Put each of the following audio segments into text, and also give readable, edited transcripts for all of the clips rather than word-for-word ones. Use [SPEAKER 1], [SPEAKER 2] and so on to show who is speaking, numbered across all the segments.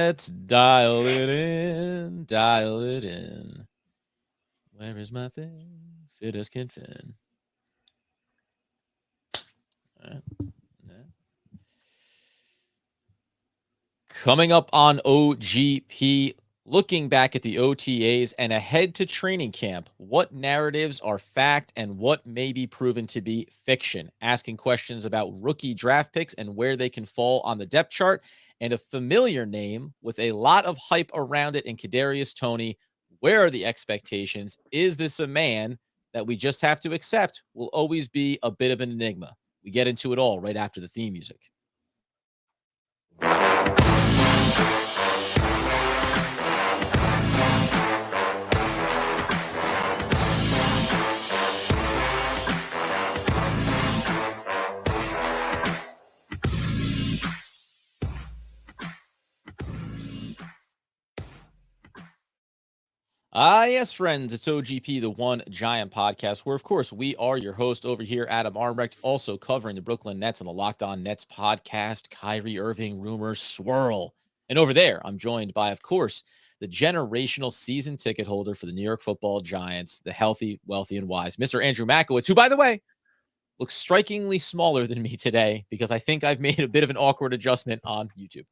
[SPEAKER 1] Let's dial it in, dial it in. Where is my thing? Fit as can fin. Coming up on OGP, looking back at the OTAs and ahead to training camp, what narratives are fact and what may be proven to be fiction? Asking questions about rookie draft picks and where they can fall on the depth chart, and a familiar name with a lot of hype around it in Kadarius Toney. Where are the expectations? Is this a man that we just have to accept will always be a bit of an enigma? We get into it all right after the theme music. Yes, friends, it's OGP, the One Giant Podcast, where, of course, we are your host over here, Adam Armbrecht, also covering the Brooklyn Nets on the Locked On Nets podcast, Kyrie Irving rumors swirl. And over there, I'm joined by, of course, the generational season ticket holder for the New York Football Giants, the healthy, wealthy, and wise, Mr. Andrew Makowitz, who, by the way, looks strikingly smaller than me today because I think I've made a bit of an awkward adjustment on YouTube.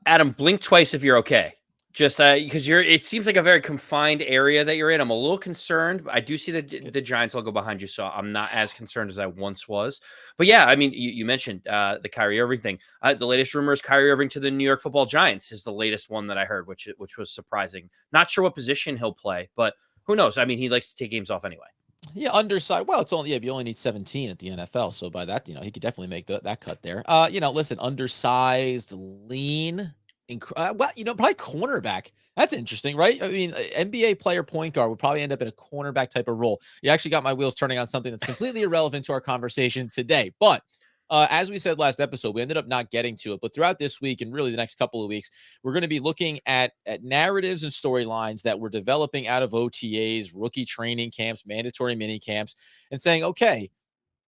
[SPEAKER 2] Adam, blink twice if you're okay. Just because it seems like a very confined area that you're in. I'm a little concerned. I do see the Giants logo behind you, so I'm not as concerned as I once was. But yeah, I mean, you mentioned the Kyrie Irving thing. The latest rumor is Kyrie Irving to the New York Football Giants is the latest one that I heard, which was surprising. Not sure what position he'll play, but who knows? I mean, he likes to take games off anyway.
[SPEAKER 1] Yeah, undersized. Well, it's only you only need 17 at the NFL, so by that, he could definitely make that cut there. Listen, undersized, lean. Probably cornerback. That's interesting, right? I mean, NBA player point guard would probably end up in a cornerback type of role. You actually got my wheels turning on something that's completely irrelevant to our conversation today. But as we said last episode, we ended up not getting to it. But throughout this week and really the next couple of weeks, we're going to be looking at narratives and storylines that we're developing out of OTAs, rookie training camps, mandatory mini camps, and saying, okay,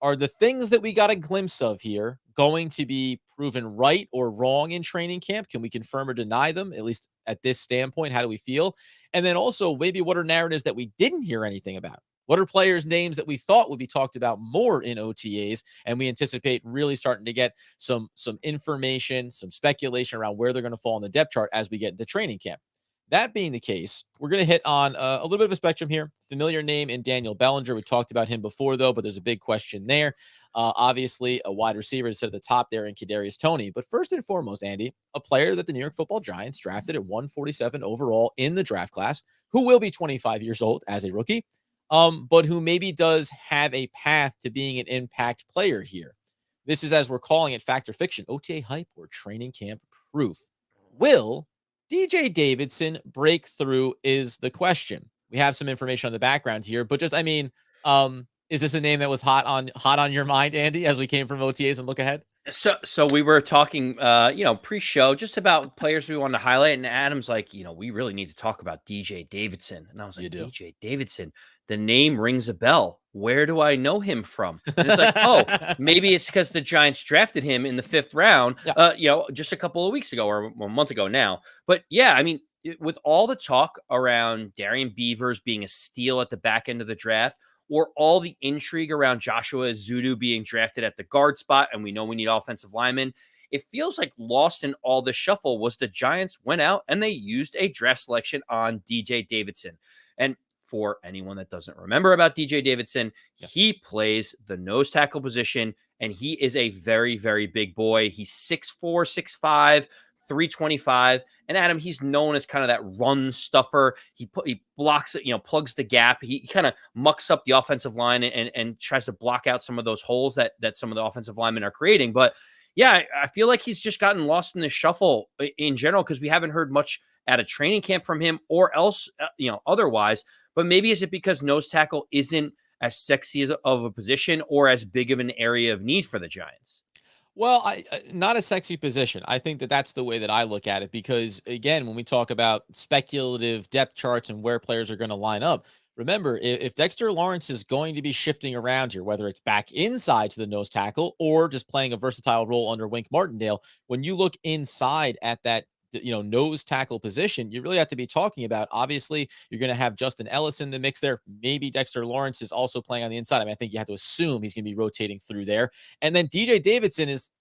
[SPEAKER 1] are the things that we got a glimpse of here going to be proven right or wrong in training camp? Can we confirm or deny them, at least at this standpoint? How do we feel? And then also, maybe what are narratives that we didn't hear anything about? What are players' names that we thought would be talked about more in OTAs, and we anticipate really starting to get some information, some speculation around where they're going to fall on the depth chart as we get into training camp? That being the case, we're going to hit on a little bit of a spectrum here. Familiar name in Daniel Bellinger. We talked about him before, though, but there's a big question there. Obviously, a wide receiver is at the top there in Kadarius Toney. But first and foremost, Andy, a player that the New York Football Giants drafted at 147 overall in the draft class, who will be 25 years old as a rookie, but who maybe does have a path to being an impact player here. This is, as we're calling it, fact or fiction, OTA hype or training camp proof. Will DJ Davidson breakthrough is the question. We have some information on the background here, but just, is this a name that was hot on your mind, Andy, as we came from OTAs and look ahead?
[SPEAKER 2] So we were talking, pre-show just about players we wanted to highlight, and Adam's like, we really need to talk about DJ Davidson, and I was like, DJ Davidson, the name rings a bell. Where do I know him from? And it's like, oh, maybe it's because the Giants drafted him in the 5th round, just a couple of weeks ago or a month ago now. But yeah, I mean, with all the talk around Darian Beavers being a steal at the back end of the draft, or all the intrigue around Joshua Ezeudu being drafted at the guard spot, and we know we need offensive linemen, it feels like lost in all the shuffle was the Giants went out and they used a draft selection on DJ Davidson. And for anyone that doesn't remember about DJ Davidson, he plays the nose tackle position, and he is a very, very big boy. He's 6'4", 6'5", 325. And Adam, he's known as kind of that run stuffer. He blocks it, plugs the gap. He kind of mucks up the offensive line and tries to block out some of those holes that some of the offensive linemen are creating. But yeah, I feel like he's just gotten lost in the shuffle in general because we haven't heard much at a training camp from him or else, otherwise. But maybe is it because nose tackle isn't as sexy of a position or as big of an area of need for the Giants?
[SPEAKER 1] Well, not a sexy position. I think that's the way that I look at it because, again, when we talk about speculative depth charts and where players are going to line up, remember, if Dexter Lawrence is going to be shifting around here, whether it's back inside to the nose tackle or just playing a versatile role under Wink Martindale, when you look inside at that nose tackle position, you really have to be talking about, obviously, you're going to have Justin Ellis in the mix there. Maybe Dexter Lawrence is also playing on the inside. I mean, I think you have to assume he's going to be rotating through there. And then DJ Davidson is,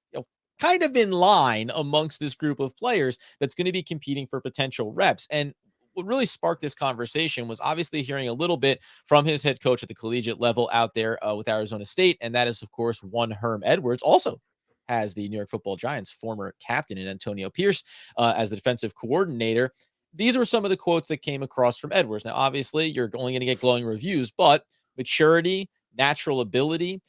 [SPEAKER 1] kind of in line amongst this group of players that's going to be competing for potential reps. And what really sparked this conversation was obviously hearing a little bit from his head coach at the collegiate level out there with Arizona State. And that is, of course, one Herm Edwards, also has the New York Football Giants former captain and Antonio Pierce as the defensive coordinator. These were some of the quotes that came across from Edwards. Now, obviously, you're only going to get glowing reviews, but maturity, natural ability,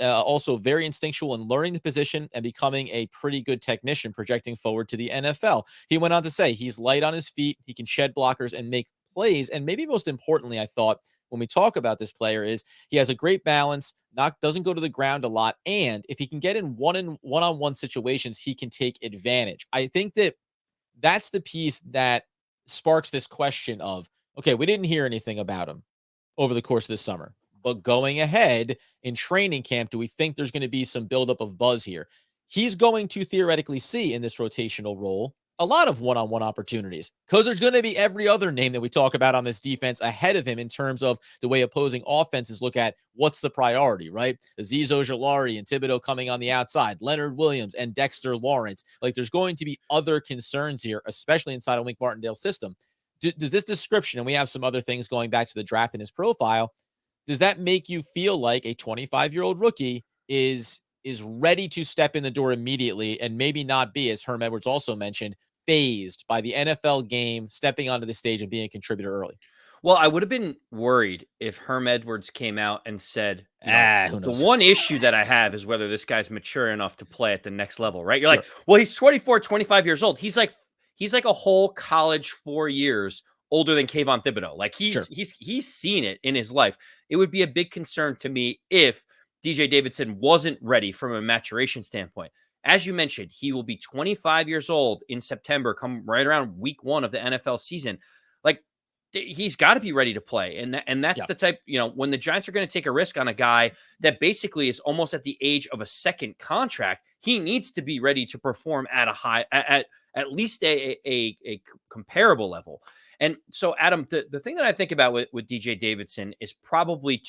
[SPEAKER 1] also very instinctual in learning the position and becoming a pretty good technician projecting forward to the NFL. He went on to say he's light on his feet, he can shed blockers and make plays. And maybe most importantly, I thought when we talk about this player is he has a great balance, doesn't go to the ground a lot, and if he can get in one-on-one situations, he can take advantage. I think that's the piece that sparks this question of, okay, we didn't hear anything about him over the course of this summer, but going ahead in training camp, do we think there's going to be some buildup of buzz here? He's going to theoretically see in this rotational role a lot of one-on-one opportunities because there's going to be every other name that we talk about on this defense ahead of him in terms of the way opposing offenses look at what's the priority, right? Azeez Ojulari and Thibodeau coming on the outside, Leonard Williams and Dexter Lawrence. Like there's going to be other concerns here, especially inside a Wink Martindale system. Does this description, and we have some other things going back to the draft in his profile, does that make you feel like a 25-year-old rookie is ready to step in the door immediately and maybe not be, as Herm Edwards also mentioned, phased by the NFL game, stepping onto the stage and being a contributor early?
[SPEAKER 2] Well, I would have been worried if Herm Edwards came out and said,
[SPEAKER 1] Who
[SPEAKER 2] the
[SPEAKER 1] knows?
[SPEAKER 2] one issue that I have is whether this guy's mature enough to play at the next level, right? You're
[SPEAKER 1] Sure.
[SPEAKER 2] like, well, he's 24, 25 years old. He's like a whole college 4 years older than Kayvon Thibodeau. Like he's seen it in his life. It would be a big concern to me if DJ Davidson wasn't ready from a maturation standpoint. As you mentioned, he will be 25 years old in September, come right around week 1 of the NFL season. Like he's got to be ready to play. And that's
[SPEAKER 1] Yeah.
[SPEAKER 2] the type, when the Giants are going to take a risk on a guy that basically is almost at the age of a second contract, he needs to be ready to perform at a high, at least a comparable level. And so, Adam, the thing that I think about with DJ Davidson is probably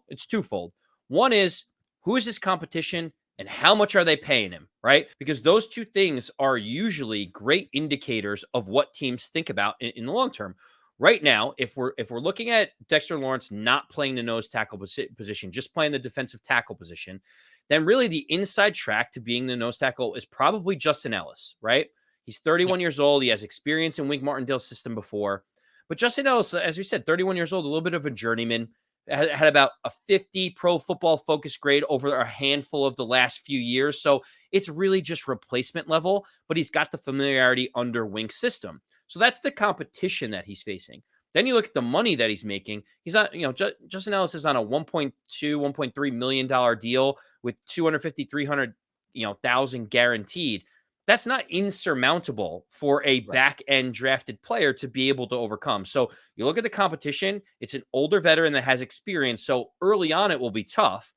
[SPEAKER 2] it's twofold. One is, who is his competition and how much are they paying him, right? Because those two things are usually great indicators of what teams think about in the long term. Right now, if we're looking at Dexter Lawrence not playing the nose tackle position, just playing the defensive tackle position, then really the inside track to being the nose tackle is probably Justin Ellis, right? He's 31 years old. He has experience in Wink Martindale's system before. But Justin Ellis, as we said, 31 years old, a little bit of a journeyman, had about a 50 Pro Football Focus grade over a handful of the last few years. So it's really just replacement level, but he's got the familiarity under Wink's system. So that's the competition that he's facing. Then you look at the money that he's making. He's on, Justin Ellis is on a $1.2, $1.3 million deal with 250, 300, thousand guaranteed. That's not insurmountable for a back end drafted player to be able to overcome. So you look at the competition, it's an older veteran that has experience. So early on, it will be tough.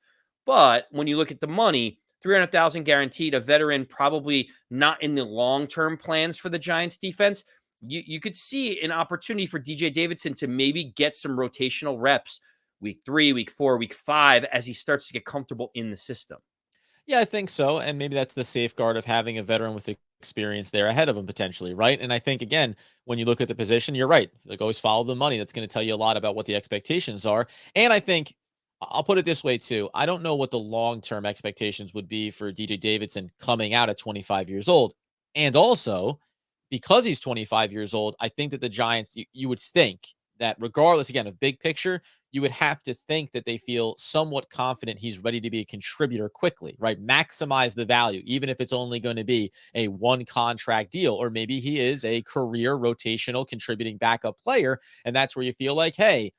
[SPEAKER 2] But when you look at the money, 300,000 guaranteed, a veteran probably not in the long-term plans for the Giants defense. You could see an opportunity for DJ Davidson to maybe get some rotational reps week 3, week 4, week 5, as he starts to get comfortable in the system.
[SPEAKER 1] Yeah, I think so. And maybe that's the safeguard of having a veteran with experience there ahead of him potentially, right? And I think, again, when you look at the position, you're right. Like, always follow the money. That's going to tell you a lot about what the expectations are. And I think I'll put it this way, too. I don't know what the long-term expectations would be for DJ Davidson coming out at 25 years old. And also, because he's 25 years old, I think that the Giants, you would think that regardless, again, of big picture, you would have to think that they feel somewhat confident he's ready to be a contributor quickly, right? Maximize the value, even if it's only going to be a one contract deal, or maybe he is a career rotational contributing backup player. And that's where you feel like, hey,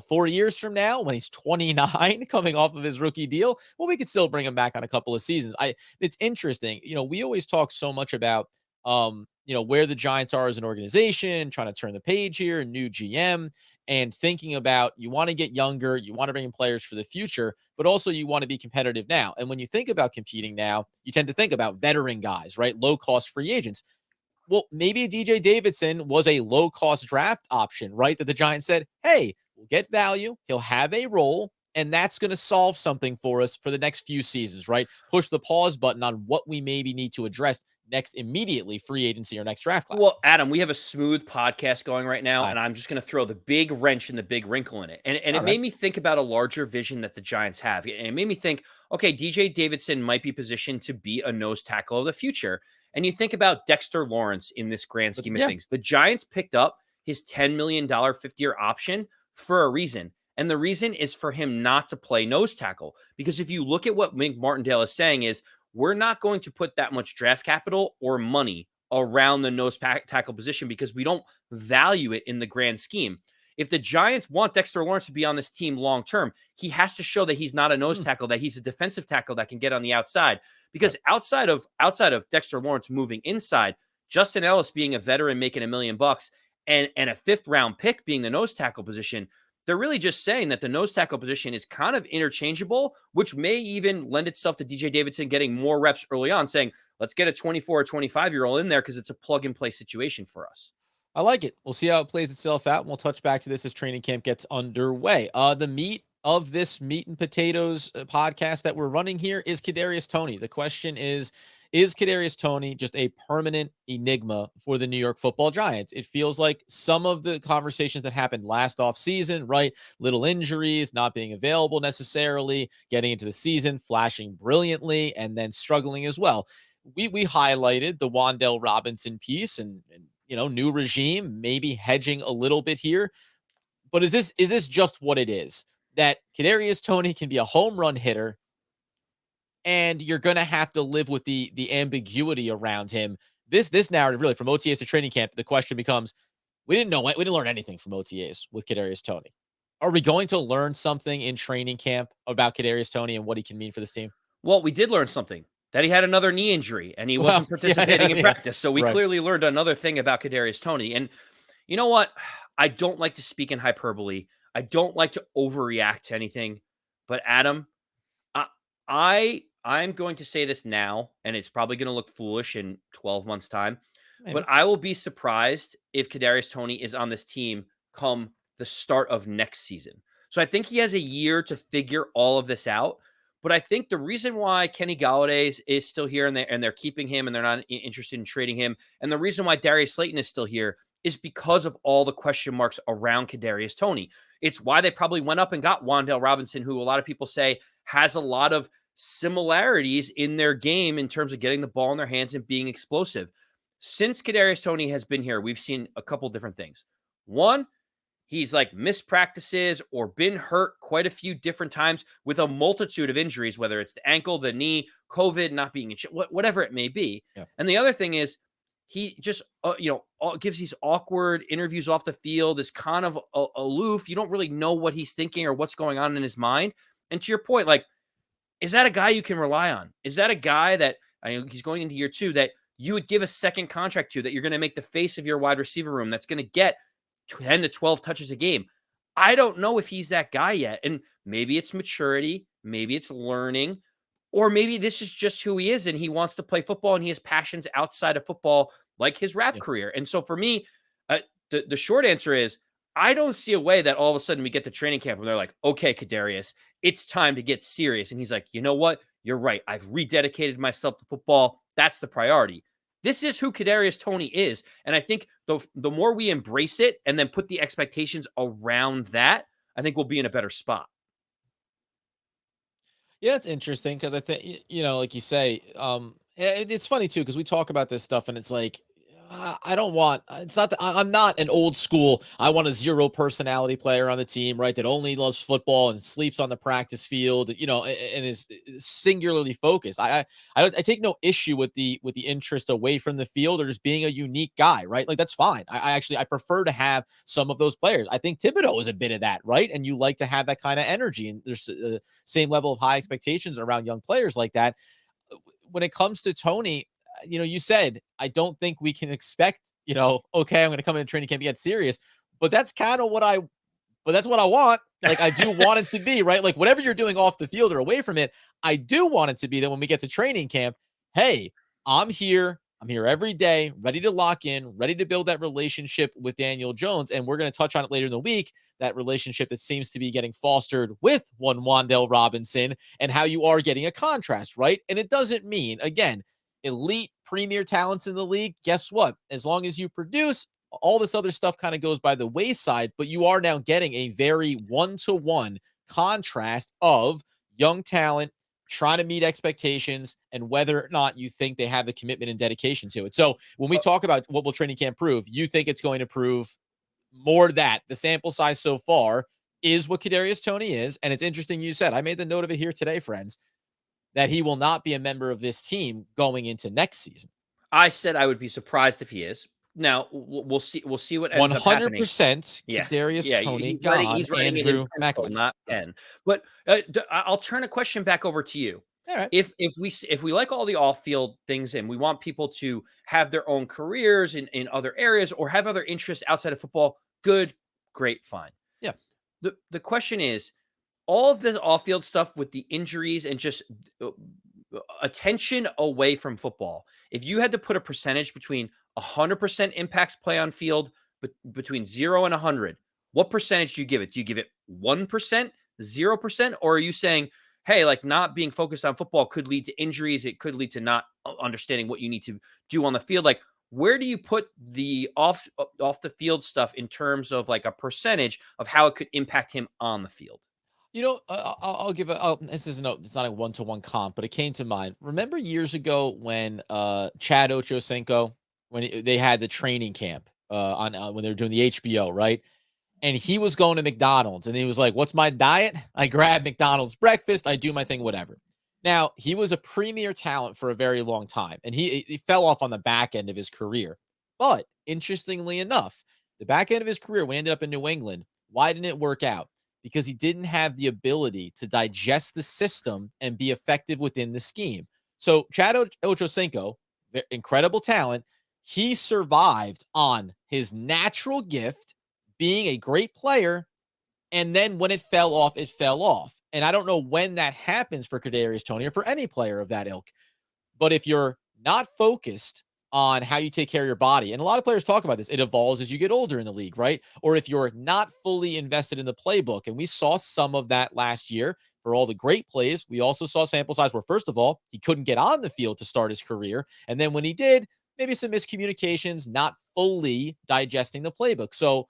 [SPEAKER 1] 4 years from now, when he's 29 coming off of his rookie deal, well, we could still bring him back on a couple of seasons. It's interesting. We always talk so much about, where the Giants are as an organization, trying to turn the page here, new GM, and thinking about you want to get younger, you want to bring in players for the future, but also you want to be competitive now. And when you think about competing now, you tend to think about veteran guys, right? Low cost free agents. well, maybe DJ Davidson was a low-cost draft option, right? That the Giants said, hey, we'll get value. He'll have a role, and that's going to solve something for us for the next few seasons, right? Push the pause button on what we maybe need to address next immediately, free agency or next draft class.
[SPEAKER 2] Well, Adam, we have a smooth podcast going right now,
[SPEAKER 1] All right.
[SPEAKER 2] and I'm just going to throw the big wrench and the big wrinkle in it. And it
[SPEAKER 1] All right.
[SPEAKER 2] made me think about a larger vision that the Giants have. And it made me think, okay, DJ Davidson might be positioned to be a nose tackle of the future. And you think about Dexter Lawrence in this grand scheme of things. The Giants picked up his $10 million fifth-year option for a reason. And the reason is for him not to play nose tackle. Because if you look at what Mink Martindale is saying is, we're not going to put that much draft capital or money around the nose tackle position because we don't value it in the grand scheme. If the Giants want Dexter Lawrence to be on this team long term, he has to show that he's not a nose tackle, that he's a defensive tackle that can get on the outside. Because outside of Dexter Lawrence moving inside, Justin Ellis being a veteran making $1 million and a fifth round pick being the nose tackle position, they're really just saying that the nose tackle position is kind of interchangeable, which may even lend itself to DJ Davidson getting more reps early on, saying, let's get a 24 or 25-year-old in there because it's a plug-and-play situation for us.
[SPEAKER 1] I like it. We'll see how it plays itself out, and we'll touch back to this as training camp gets underway. The meat of this meat and potatoes podcast that we're running here is Kadarius Toney. The question is Kadarius Toney just a permanent enigma for the New York Football Giants? It feels like some of the conversations that happened last offseason, right? Little injuries, not being available necessarily, getting into the season, flashing brilliantly, and then struggling as well. We highlighted the Wan'Dale Robinson piece and new regime, maybe hedging a little bit here. But is this just what it is? That Kadarius Toney can be a home run hitter, and you're going to have to live with the ambiguity around him. This narrative, really, from OTAs to training camp, the question becomes, we didn't learn anything from OTAs with Kadarius Toney. Are we going to learn something in training camp about Kadarius Toney and what he can mean for this team?
[SPEAKER 2] Well, we did learn something. That he had another knee injury and he wasn't participating in practice. So we clearly learned another thing about Kadarius Toney. And you know what? I don't like to speak in hyperbole. I don't like to overreact to anything. But Adam, I'm going to say this now, and it's probably going to look foolish in 12 months' time. Maybe. But I will be surprised if Kadarius Toney is on this team come the start of next season. So I think he has a year to figure all of this out. But I think the reason why Kenny Golladay is still here and they're keeping him and they're not interested in trading him, and the reason why Darius Slayton is still here is because of all the question marks around Kadarius Toney. It's why they probably went up and got Wan'Dale Robinson, who a lot of people say has a lot of similarities in their game in terms of getting the ball in their hands and being explosive. Since Kadarius Toney has been here, we've seen a couple different things. One, he's like missed practices or been hurt quite a few different times with a multitude of injuries, whether it's the ankle, the knee, COVID, not being in shape, whatever it may be. Yeah. And the other thing is he just, gives these awkward interviews off the field, is kind of aloof. You don't really know what he's thinking or what's going on in his mind. And to your point, like, is that a guy you can rely on? Is that a guy that he's going into year 2 that you would give a second contract to, that you're going to make the face of your wide receiver room, that's going to get 10 to 12 touches a game? I don't know if he's that guy yet. And maybe it's maturity, maybe it's learning, or maybe this is just who he is and he wants to play football and he has passions outside of football, like his rap career. And so for me, the short answer is I don't see a way that all of a sudden we get to training camp and they're like, okay, Kadarius, it's time to get serious. And he's like, you know what? You're right. I've rededicated myself to football. That's the priority. This is who Kadarius Toney is. And I think the more we embrace it and then put the expectations around that, I think we'll be in a better spot.
[SPEAKER 1] Yeah, it's interesting because I think, like you say, it's funny too, because we talk about this stuff and it's like, I don't want, it's not that I'm not an old school, I want a zero personality player on the team, right? That only loves football and sleeps on the practice field, and is singularly focused. I take no issue with the interest away from the field or just being a unique guy, right? Like, that's fine. I prefer to have some of those players. I think Thibodeau is a bit of that, right? And you like to have that kind of energy, and there's the same level of high expectations around young players like that. When it comes to Toney, you said, I don't think we can expect, okay, I'm going to come in training camp and get serious, but that's kind of that's what I want. Like, I do want it to be, right? Like, whatever you're doing off the field or away from it, I do want it to be that when we get to training camp, hey, I'm here. I'm here every day, ready to lock in, ready to build that relationship with Daniel Jones. And we're going to touch on it later in the week, that relationship that seems to be getting fostered with one Wan'Dale Robinson and how you are getting a contrast, right? And it doesn't mean, again, elite premier talents in the league. Guess what? As long as you produce, all this other stuff kind of goes by the wayside, but you are now getting a very one-to-one contrast of young talent trying to meet expectations and whether or not you think they have the commitment and dedication to it. So when we talk about what will training camp prove, you think it's going to prove more that the sample size so far is what Kadarius Toney is. And it's interesting you said, I made the note of it here today, friends, that he will not be a member of this team going into next season.
[SPEAKER 2] I said I would be surprised if he is. Now we'll see. We'll see what ends up happening.
[SPEAKER 1] 100%
[SPEAKER 2] Yeah,
[SPEAKER 1] Kadarius
[SPEAKER 2] yeah.
[SPEAKER 1] Toney
[SPEAKER 2] He's writing.
[SPEAKER 1] gone.
[SPEAKER 2] He's writing it in
[SPEAKER 1] Andrew
[SPEAKER 2] pencil,
[SPEAKER 1] Makowitz.
[SPEAKER 2] not pen. But I'll turn a question back over to you.
[SPEAKER 1] All right.
[SPEAKER 2] If we like all the off field things and we want people to have their own careers in other areas or have other interests outside of football, good, great, fine.
[SPEAKER 1] Yeah.
[SPEAKER 2] The question is, all of the off field stuff with the injuries and just attention away from football. If you had to put a percentage between 100% impacts play on field, but between 0 and 100, what percentage do you give it? Do you give it 1%, 0%? Or are you saying, hey, like not being focused on football could lead to injuries. It could lead to not understanding what you need to do on the field. Like, where do you put the off the field stuff in terms of like a percentage of how it could impact him on the field?
[SPEAKER 1] You know, I'll give a. This isn't it's not a one-to-one comp, but it came to mind. Remember years ago when Chad Ochocinco, when they had the training camp on when they were doing the HBO, right? And he was going to McDonald's, and he was like, "What's my diet? I grab McDonald's breakfast. I do my thing, whatever." Now he was a premier talent for a very long time, and he fell off on the back end of his career. But interestingly enough, the back end of his career, when he ended up in New England, why didn't it work out? Because he didn't have the ability to digest the system and be effective within the scheme. So Chad Ochocinco, incredible talent, he survived on his natural gift, being a great player, and then when it fell off, it fell off. And I don't know when that happens for Kadarius Toney or for any player of that ilk. But if you're not focused on how you take care of your body, and a lot of players talk about this, it evolves as you get older in the league, right? Or if you're not fully invested in the playbook, and we saw some of that last year for all the great plays. We also saw sample size where, first of all, he couldn't get on the field to start his career. And then when he did, maybe some miscommunications, not fully digesting the playbook. So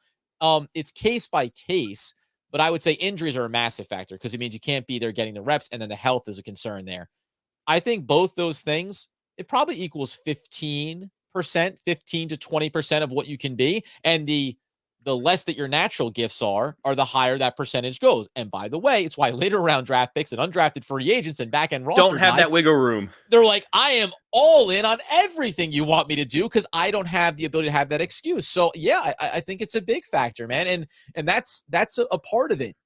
[SPEAKER 1] it's case by case, but I would say injuries are a massive factor because it means you can't be there getting the reps, and then the health is a concern there. I think both those things, it probably equals 15%, 15 to 20% of what you can be. And the less that your natural gifts are the higher that percentage goes. And by the way, it's why later round draft picks and undrafted free agents and back end roster
[SPEAKER 2] Don't have
[SPEAKER 1] guys,
[SPEAKER 2] that wiggle room.
[SPEAKER 1] they're like, I am all in on everything you want me to do because I don't have the ability to have that excuse. So yeah, I think it's a big factor, man. And that's a part of it.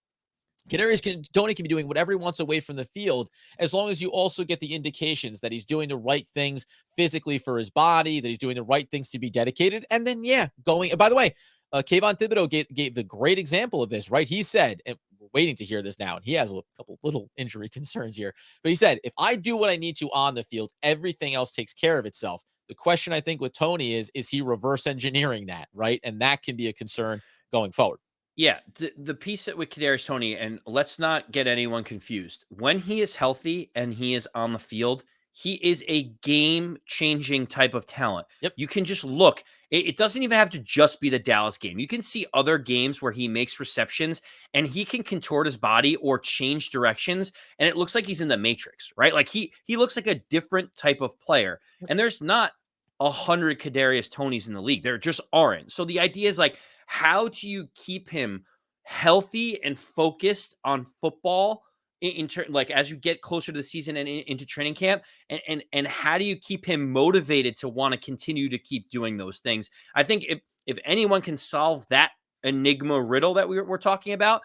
[SPEAKER 1] Toney can be doing whatever he wants away from the field, as long as you also get the indications that he's doing the right things physically for his body, that he's doing the right things to be dedicated. And then, yeah, going. And by the way, Kayvon Thibodeau gave the great example of this, right? He said, and we're waiting to hear this now, and he has a couple little injury concerns here, but he said, if I do what I need to on the field, everything else takes care of itself. The question I think with Toney is he reverse engineering that, right? And that can be a concern going forward.
[SPEAKER 2] Yeah, the piece that with Kadarius Toney, and let's not get anyone confused. When he is healthy and he is on the field, he is a game-changing type of talent.
[SPEAKER 1] Yep.
[SPEAKER 2] You can just look. It doesn't even have to just be the Dallas game. You can see other games where he makes receptions and he can contort his body or change directions, and it looks like he's in the Matrix, right? Like he looks like a different type of player.
[SPEAKER 1] Yep.
[SPEAKER 2] And there's not 100 Kadarius Toneys in the league. There just aren't. So the idea is like, how do you keep him healthy and focused on football in turn, like as you get closer to the season and into training camp, and how do you keep him motivated to want to continue to keep doing those things? I think if anyone can solve that enigma riddle that we're talking about,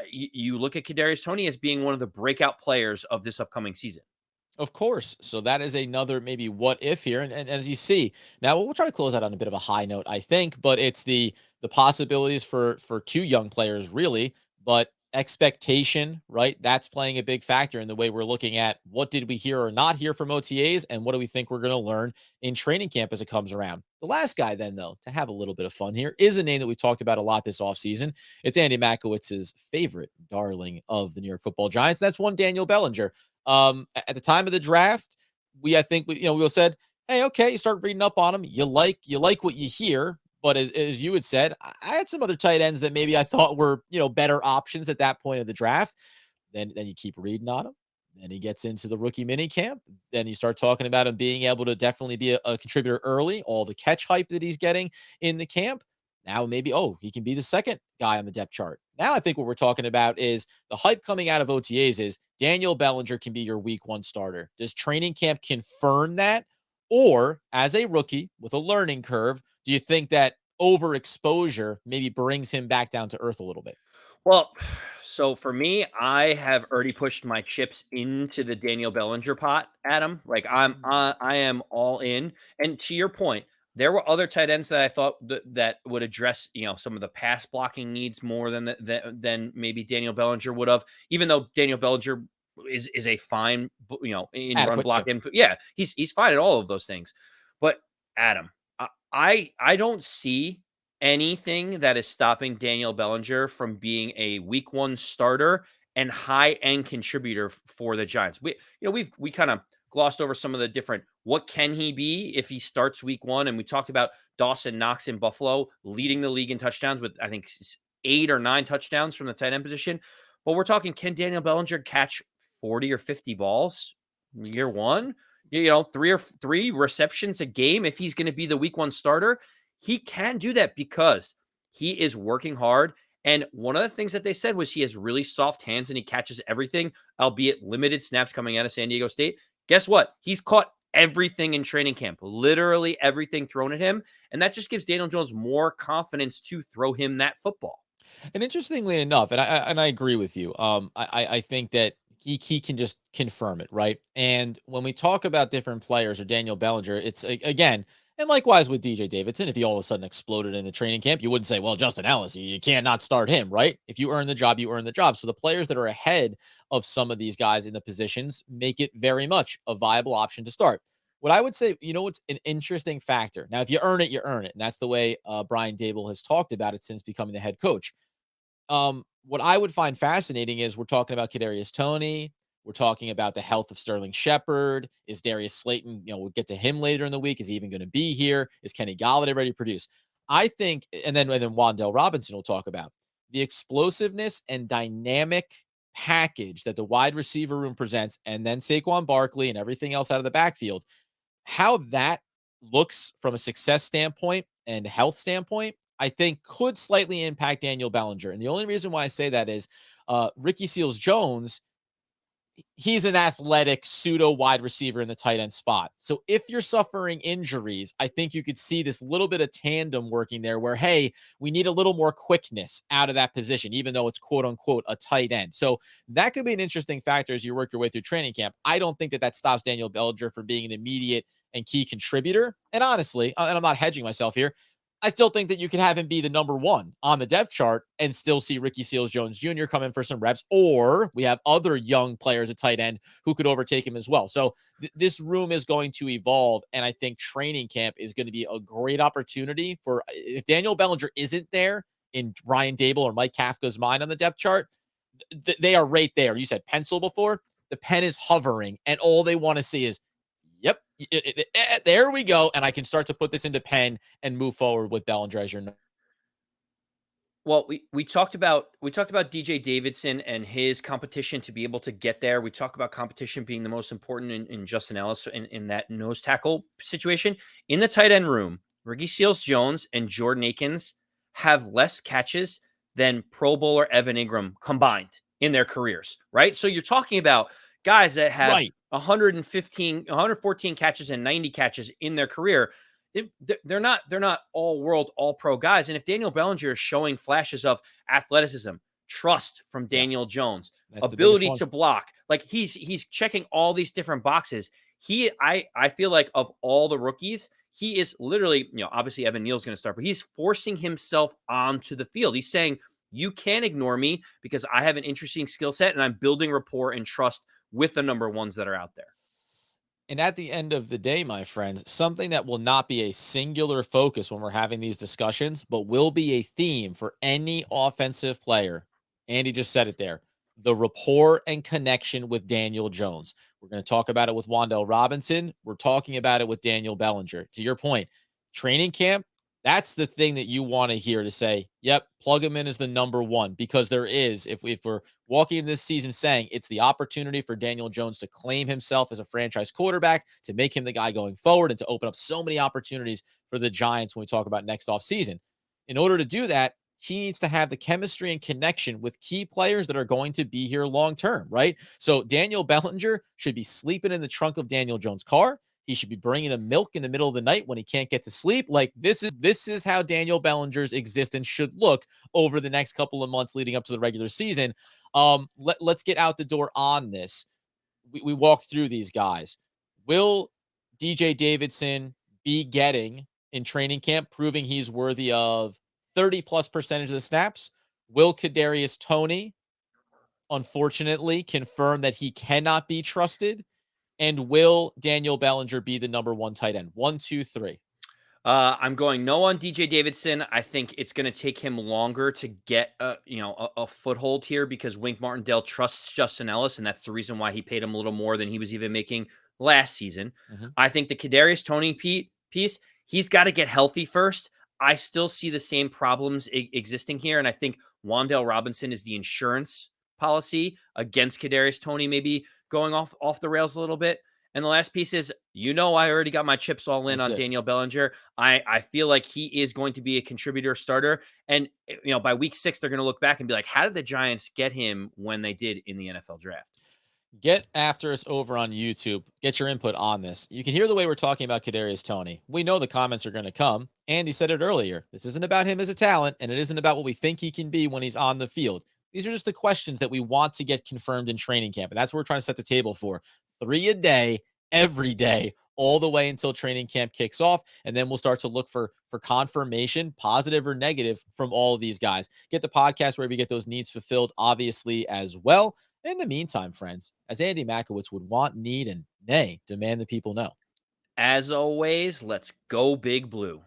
[SPEAKER 2] you look at Kadarius Toney as being one of the breakout players of this upcoming season.
[SPEAKER 1] Of course. So that is another maybe what if here. And as you see, now we'll try to close out on a bit of a high note, I think, but it's the possibilities for two young players, really. But expectation, right? That's playing a big factor in the way we're looking at what did we hear or not hear from OTAs and what do we think we're going to learn in training camp as it comes around. The last guy then, though, to have a little bit of fun here is a name that we talked about a lot this offseason. It's Andy Makowitz's favorite darling of the New York Football Giants. That's one Daniel Bellinger. At the time of the draft, I think we all said, hey, okay, you start reading up on him. You like what you hear. But as you had said, I had some other tight ends that maybe I thought were, better options at that point of the draft. Then you keep reading on him. Then he gets into the rookie mini camp. Then you start talking about him being able to definitely be a contributor early, all the catch hype that he's getting in the camp. Now maybe, he can be the second guy on the depth chart. Now I think what we're talking about is the hype coming out of OTAs is Daniel Bellinger can be your week 1 starter. Does training camp confirm that? Or as a rookie with a learning curve, do you think that overexposure maybe brings him back down to earth a little bit?
[SPEAKER 2] Well, so for me, I have already pushed my chips into the Daniel Bellinger pot, Adam. Like I am all in. And to your point, there were other tight ends that I thought that would address, some of the pass blocking needs more than maybe Daniel Bellinger would have. Even though Daniel Bellinger is a fine, in run
[SPEAKER 1] Adequate.
[SPEAKER 2] block
[SPEAKER 1] Yep.
[SPEAKER 2] input. Yeah, he's fine at all of those things. But Adam, I don't see anything that is stopping Daniel Bellinger from being a week 1 starter and high end contributor for the Giants. We kind of glossed over some of the different what can he be if he starts week 1, and we talked about Dawson Knox in Buffalo leading the league in touchdowns with I think 8 or 9 touchdowns from the tight end position. But we're talking, can Daniel Bellinger catch 40 or 50 balls year 1? 3 receptions a game if he's going to be the week 1 starter. He can do that because he is working hard. And one of the things that they said was he has really soft hands and he catches everything, albeit limited snaps coming out of San Diego State. Guess what? He's caught everything in training camp, literally everything thrown at him. And that just gives Daniel Jones more confidence to throw him that football.
[SPEAKER 1] And interestingly enough, and I agree with you. I think that he can just confirm it, right? And when we talk about different players or Daniel Bellinger, it's again, and likewise with DJ Davidson, if he all of a sudden exploded in the training camp, you wouldn't say, well, Justin Ellis, you can't not start him, right? If you earn the job, you earn the job. So the players that are ahead of some of these guys in the positions make it very much a viable option to start. What I would say, what's an interesting factor. Now, if you earn it, you earn it. And that's the way Brian Dable has talked about it since becoming the head coach. What I would find fascinating is we're talking about Kadarius Toney. We're talking about the health of Sterling Shepard. Is Darius Slayton, we'll get to him later in the week. Is he even going to be here? Is Kenny Golladay ready to produce? I think, and then Wan'Dale Robinson will talk about the explosiveness and dynamic package that the wide receiver room presents, and then Saquon Barkley and everything else out of the backfield. How that looks from a success standpoint and health standpoint, I think could slightly impact Daniel Bellinger. And the only reason why I say that is Ricky Seals-Jones, he's an athletic pseudo wide receiver in the tight end spot. So if you're suffering injuries, I think you could see this little bit of tandem working there where, hey, we need a little more quickness out of that position, even though it's quote unquote a tight end. So that could be an interesting factor as you work your way through training camp. I don't think that stops Daniel Bellinger from being an immediate and key contributor. And honestly, and I'm not hedging myself here, I still think that you can have him be the number 1 on the depth chart and still see Ricky Seals-Jones Jr. come in for some reps, or we have other young players at tight end who could overtake him as well. So this room is going to evolve, and I think training camp is going to be a great opportunity for, if Daniel Bellinger isn't there in Ryan Dable or Mike Kafka's mind on the depth chart, they are right there. You said pencil before. The pen is hovering, and all they want to see is, yep, there we go. And I can start to put this into pen and move forward with Bellinger as your.
[SPEAKER 2] Well, we talked about DJ Davidson and his competition to be able to get there. We talked about competition being the most important in Justin Ellis in that nose tackle situation. In the tight end room, Ricky Seals-Jones and Jordan Akins have less catches than Pro Bowler Evan Ingram combined in their careers, right? So you're talking about guys that have
[SPEAKER 1] Right.
[SPEAKER 2] 115, 114 catches and 90 catches in their career. They're not all world, all pro guys. And if Daniel Bellinger is showing flashes of athleticism, trust from
[SPEAKER 1] Yeah.
[SPEAKER 2] Daniel Jones,
[SPEAKER 1] That's the biggest
[SPEAKER 2] ability
[SPEAKER 1] one.
[SPEAKER 2] to block, like he's checking all these different boxes. I feel like of all the rookies, he is literally, obviously Evan Neal's going to start, but he's forcing himself onto the field. He's saying, You can ignore me because I have an interesting skill set and I'm building rapport and trust with the number ones that are out there.
[SPEAKER 1] And at the end of the day, my friends, something that will not be a singular focus when we're having these discussions, but will be a theme for any offensive player. Andy just said it there. The rapport and connection with Daniel Jones. We're going to talk about it with Wan'Dale Robinson. We're talking about it with Daniel Bellinger. To your point, training camp, that's the thing that you want to hear to say, yep, plug him in as the number one, because there is, if we're walking into this season saying it's the opportunity for Daniel Jones to claim himself as a franchise quarterback, to make him the guy going forward, and to open up so many opportunities for the Giants when we talk about next offseason. In order to do that, he needs to have the chemistry and connection with key players that are going to be here long term, right? So Daniel Bellinger should be sleeping in the trunk of Daniel Jones' car. He should be bringing him milk in the middle of the night when he can't get to sleep. Like this is how Daniel Bellinger's existence should look over the next couple of months leading up to the regular season. Let's get out the door on this. We walked through these guys. Will DJ Davidson be getting in training camp, proving he's worthy of 30+% of the snaps? Will Kadarius Toney, unfortunately, confirm that he cannot be trusted? And will Daniel Bellinger be the number one tight end? 1, 2, 3.
[SPEAKER 2] I'm going no on DJ Davidson. I think it's going to take him longer to get a foothold here because Wink Martindale trusts Justin Ellis, and that's the reason why he paid him a little more than he was even making last season.
[SPEAKER 1] Mm-hmm.
[SPEAKER 2] I think the Kadarius Toney piece, he's got to get healthy first. I still see the same problems existing here, and I think Wan'Dale Robinson is the insurance policy against Kadarius Toney maybe going off the rails a little bit. And the last piece is, I already got my chips all in
[SPEAKER 1] That's
[SPEAKER 2] on
[SPEAKER 1] it.
[SPEAKER 2] Daniel Bellinger. I feel like he is going to be a contributor starter. And, by week 6, they're going to look back and be like, how did the Giants get him when they did in the NFL draft?
[SPEAKER 1] Get after us over on YouTube. Get your input on this. You can hear the way we're talking about Kadarius Toney. We know the comments are going to come. Andy said it earlier. This isn't about him as a talent, and it isn't about what we think he can be when he's on the field. These are just the questions that we want to get confirmed in training camp, and that's what we're trying to set the table for. 3 a day, every day, all the way until training camp kicks off, and then we'll start to look for confirmation, positive or negative, from all of these guys. Get the podcast where we get those needs fulfilled, obviously, as well. In the meantime, friends, as Andy Makowitz would want, need, and nay, demand the people know.
[SPEAKER 2] As always, let's go Big Blue.